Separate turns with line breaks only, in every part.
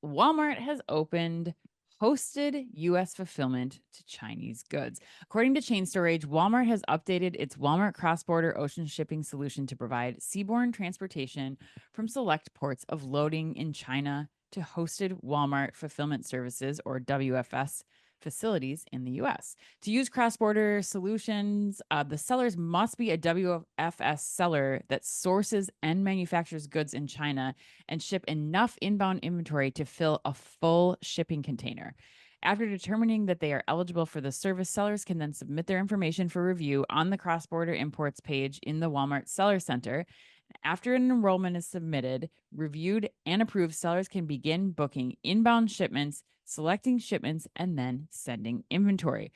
Walmart has opened hosted U.S. fulfillment to Chinese goods. According to Chain Storage, Walmart has updated its Walmart cross border ocean shipping solution to provide seaborne transportation from select ports of loading in China to hosted Walmart fulfillment services, or WFS, facilities in the US. To use cross border solutions, the sellers must be a WFS seller that sources and manufactures goods in China and ship enough inbound inventory to fill a full shipping container. After determining that they are eligible for the service, sellers can then submit their information for review on the cross border imports page in the Walmart Seller Center. After an enrollment is submitted, reviewed, and approved, sellers can begin booking inbound shipments, selecting shipments, and then sending inventory.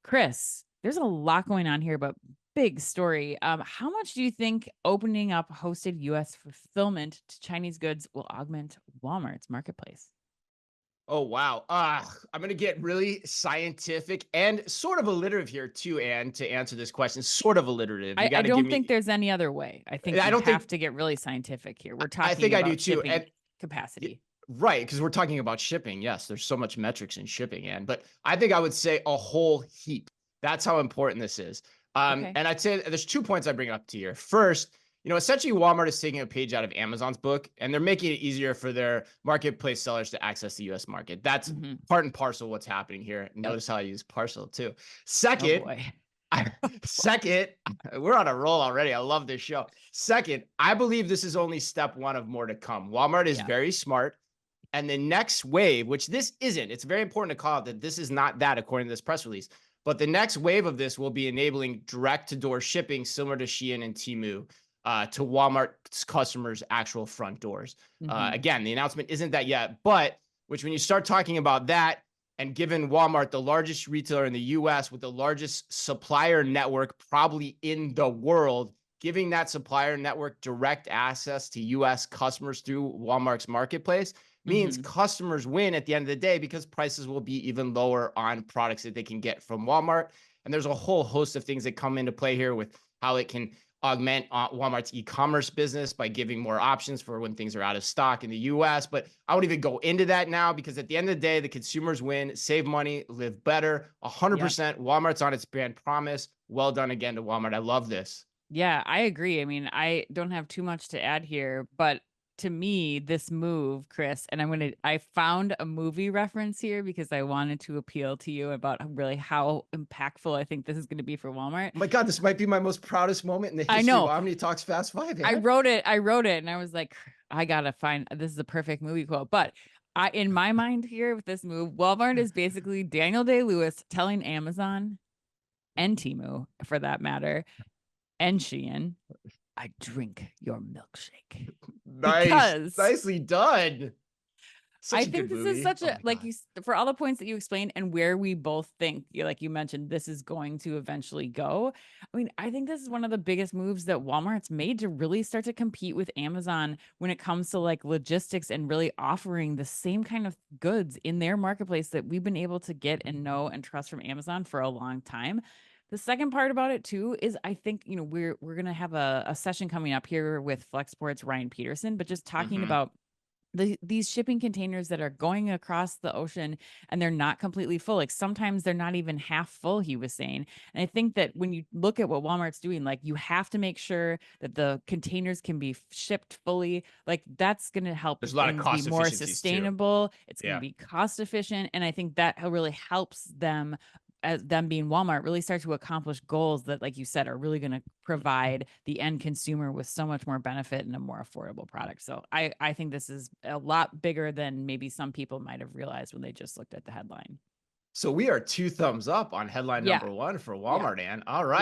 Chris, there's a lot going on here, but big story. How much do you think opening up hosted US fulfillment to Chinese goods will augment Walmart's marketplace?
Oh, wow. I'm going to get really scientific and sort of alliterative here too, Anne, to answer this question. Sort of alliterative. You
I
got to give
don't think
me,
there's any other way. I think
I
you
don't
have
think,
to get really scientific here. We're
I
talking
think I do
about
too.
shipping
Y-
capacity.
right. Because we're talking about shipping. Yes, there's so much metrics in shipping, Anne. But I think I would say a whole heap. That's how important this is.
Okay.
And I'd say there's 2 points I bring up to here. First, essentially Walmart is taking a page out of Amazon's book and they're making it easier for their marketplace sellers to access the US market. That's
Hmm.
part and parcel what's happening here.
Yep.
Notice how I use parcel too.
Oh
Second,
boy.
second, we're on a roll already. I love this show. Second, I believe this is only step one of more to come. Walmart is
Yeah.
very smart. And the next wave, which this isn't, it's very important to call out that this is not that according to this press release. But the next wave of this will be enabling direct to door shipping similar to Shein and Temu to Walmart's customers' actual front doors.
Hmm.
Again, the announcement isn't that yet, but which when you start talking about that, and given Walmart, the largest retailer in the US with the largest supplier network probably in the world, giving that supplier network direct access to US customers through Walmart's marketplace means
Hmm.
customers win at the end of the day because prices will be even lower on products that they can get from Walmart. And there's a whole host of things that come into play here with how it can augment Walmart's e-commerce business by giving more options for when things are out of stock in the US. But I won't even go into that now because at the end of the day, the consumers win, save money, live better.
Yep.
100% Walmart's on its brand promise. Well done again to Walmart. I love this.
Yeah, I agree. I mean, I don't have too much to add here, but to me, this move, Chris, and I found a movie reference here because I wanted to appeal to you about really how impactful I think this is going to be for Walmart.
Oh my God, this might be my most proudest moment in the
I
history of
know.
Omni Talks Fast Five,
I
man.
wrote it. I wrote it and I was like, I gotta find this is a perfect movie quote. But in my mind here with this move, Walmart is basically Daniel Day-Lewis telling Amazon and Temu, for that matter, and Shein, I drink your milkshake.
Nice.
Because
Nicely done.
I
Such a
think
good
this is
movie.
such
Oh
a
my
like
God.
for all the points that you explained and where we both think, like you mentioned, this is going to eventually go. I mean, I think this is one of the biggest moves that Walmart's made to really start to compete with Amazon when it comes to like logistics and really offering the same kind of goods in their marketplace that we've been able to get and know and trust from Amazon for a long time. The second part about it too is I think, we're gonna have a session coming up here with Flexport's Ryan Peterson, but just talking
Mhm.
about these shipping containers that are going across the ocean and they're not completely full. Like sometimes they're not even half full, he was saying. And I think that when you look at what Walmart's doing, like you have to make sure that the containers can be shipped fully. Like that's going to help
There's a lot of
things be
cost
more
efficiencies too.
sustainable. It's going to
Yeah.
be cost efficient. And I think that really helps them, as them being Walmart, really start to accomplish goals that, like you said, are really going to provide the end consumer with so much more benefit and a more affordable product. So I think this is a lot bigger than maybe some people might have realized when they just looked at the headline.
So we are two thumbs up on headline
Yeah.
number one for
Yeah.
Walmart, Ann. All right.